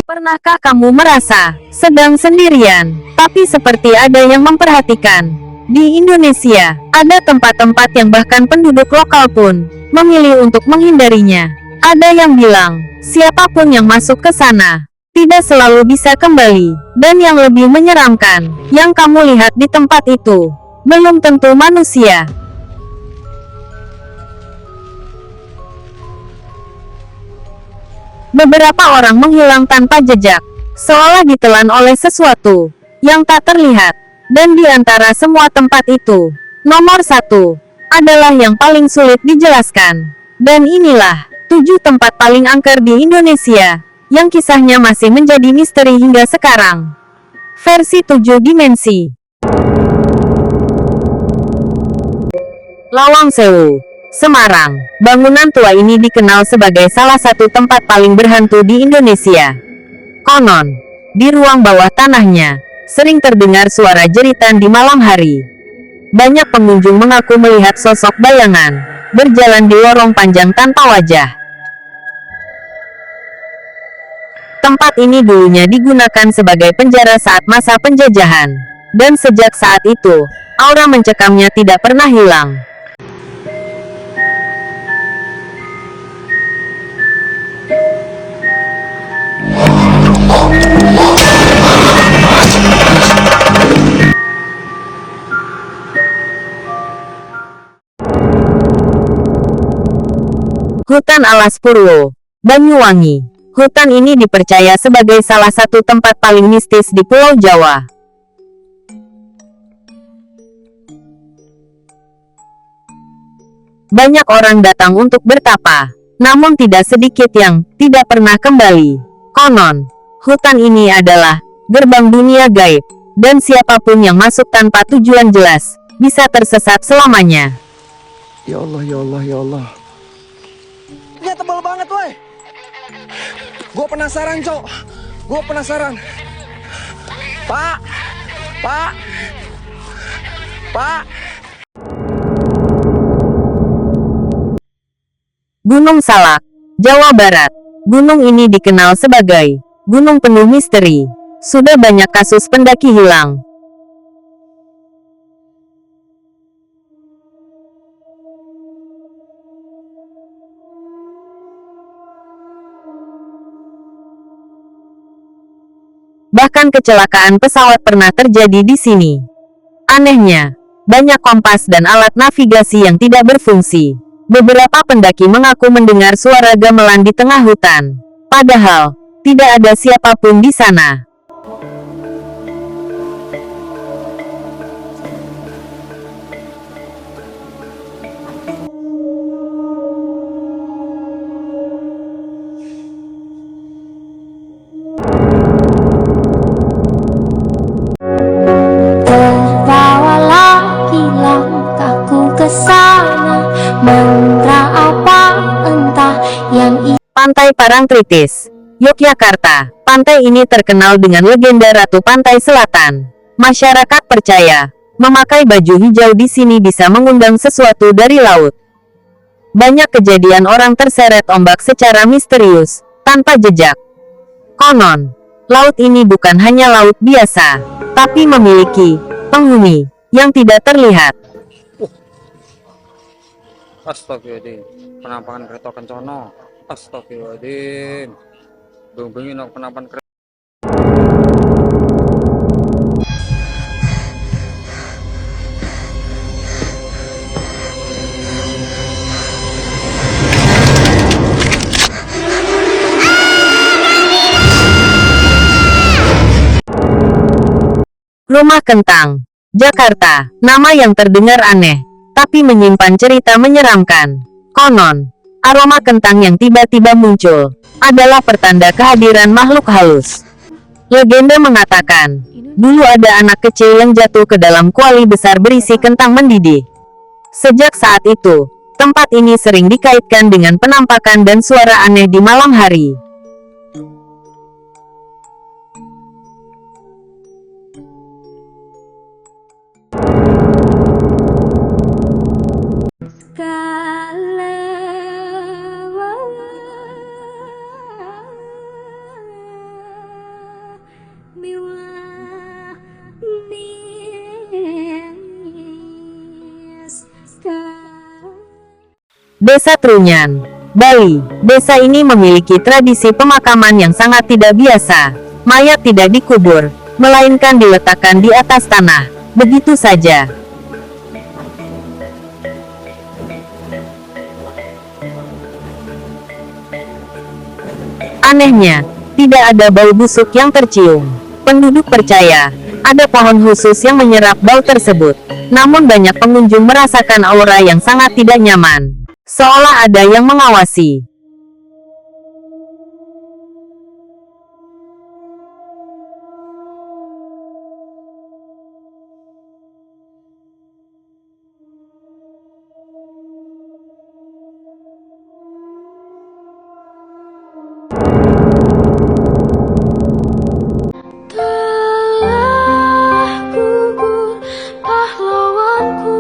Pernahkah kamu merasa sedang sendirian, tapi seperti ada yang memperhatikan? Di Indonesia, ada tempat-tempat yang bahkan penduduk lokal pun memilih untuk menghindarinya. Ada yang bilang, siapapun yang masuk ke sana tidak selalu bisa kembali. Dan yang lebih menyeramkan, yang kamu lihat di tempat itu belum tentu manusia. Beberapa orang menghilang tanpa jejak, seolah ditelan oleh sesuatu yang tak terlihat. Dan di antara semua tempat itu, nomor satu adalah yang paling sulit dijelaskan. Dan inilah 7 tempat paling angker di Indonesia, yang kisahnya masih menjadi misteri hingga sekarang. Versi 7 dimensi. Lawang Sewu, Semarang. Bangunan tua ini dikenal sebagai salah satu tempat paling berhantu di Indonesia. Konon, di ruang bawah tanahnya, sering terdengar suara jeritan di malam hari. Banyak pengunjung mengaku melihat sosok bayangan berjalan di lorong panjang tanpa wajah. Tempat ini dulunya digunakan sebagai penjara saat masa penjajahan. Dan sejak saat itu, aura mencekamnya tidak pernah hilang. Hutan Alas Purwo, Banyuwangi. Hutan ini dipercaya sebagai salah satu tempat paling mistis di Pulau Jawa. Banyak orang datang untuk bertapa, namun tidak sedikit yang tidak pernah kembali. Konon, hutan ini adalah gerbang dunia gaib, dan siapapun yang masuk tanpa tujuan jelas bisa tersesat selamanya. Ya Allah, ya Allah, ya Allah. Ya tebal banget, woi. Gue penasaran, Cok. Gue penasaran. Pak. Pak. Pak. Gunung Salak, Jawa Barat. Gunung ini dikenal sebagai gunung penuh misteri. Sudah banyak kasus pendaki hilang. Bahkan kecelakaan pesawat pernah terjadi di sini. Anehnya, banyak kompas dan alat navigasi yang tidak berfungsi. Beberapa pendaki mengaku mendengar suara gamelan di tengah hutan. Padahal, tidak ada siapapun di sana. Terbawalah langkahku ke sana, mantra apa entah yang Pantai Parangtritis, Yogyakarta. Pantai ini terkenal dengan legenda Ratu Pantai Selatan. Masyarakat percaya, memakai baju hijau di sini bisa mengundang sesuatu dari laut. Banyak kejadian orang terseret ombak secara misterius, tanpa jejak. Konon, laut ini bukan hanya laut biasa, tapi memiliki penghuni yang tidak terlihat. Astagfirullahaladzim, penampakan kereta kencono. Astagfirullahaladzim, bengi-bengi nak penampakan kereta. Rumah Kentang, Jakarta. Nama yang terdengar aneh, tapi menyimpan cerita menyeramkan. Konon, aroma kentang yang tiba-tiba muncul adalah pertanda kehadiran makhluk halus. Legenda mengatakan, dulu ada anak kecil yang jatuh ke dalam kuali besar berisi kentang mendidih. Sejak saat itu, tempat ini sering dikaitkan dengan penampakan dan suara aneh di malam hari. Desa Trunyan, Bali. Desa ini memiliki tradisi pemakaman yang sangat tidak biasa. Mayat tidak dikubur, melainkan diletakkan di atas tanah, begitu saja. Anehnya, tidak ada bau busuk yang tercium. Penduduk percaya, ada pohon khusus yang menyerap bau tersebut. Namun banyak pengunjung merasakan aura yang sangat tidak nyaman. Seolah ada yang mengawasi. Telah gugur pahlawanku,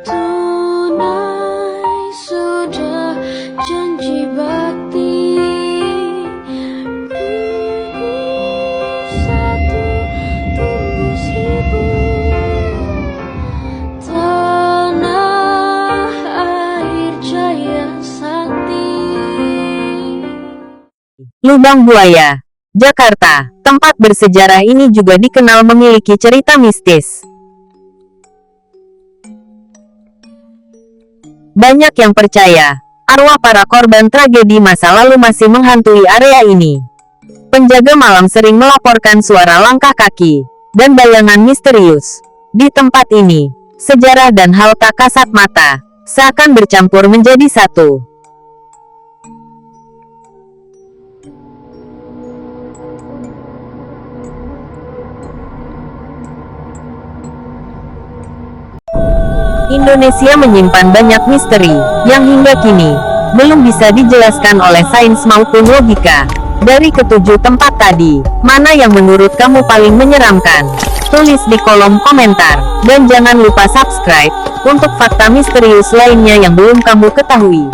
tunai sudah janji bakti. Gigi satu tembus ibu, tanah air jaya sakti. Lubang Buaya, Jakarta. Tempat bersejarah ini juga dikenal memiliki cerita mistis. Banyak yang percaya, arwah para korban tragedi masa lalu masih menghantui area ini. Penjaga malam sering melaporkan suara langkah kaki dan bayangan misterius. Di tempat ini, sejarah dan hal tak kasat mata seakan bercampur menjadi satu. Indonesia menyimpan banyak misteri yang hingga kini belum bisa dijelaskan oleh sains maupun logika. Dari ketujuh tempat tadi, mana yang menurut kamu paling menyeramkan? Tulis di kolom komentar, dan jangan lupa subscribe untuk fakta misterius lainnya yang belum kamu ketahui.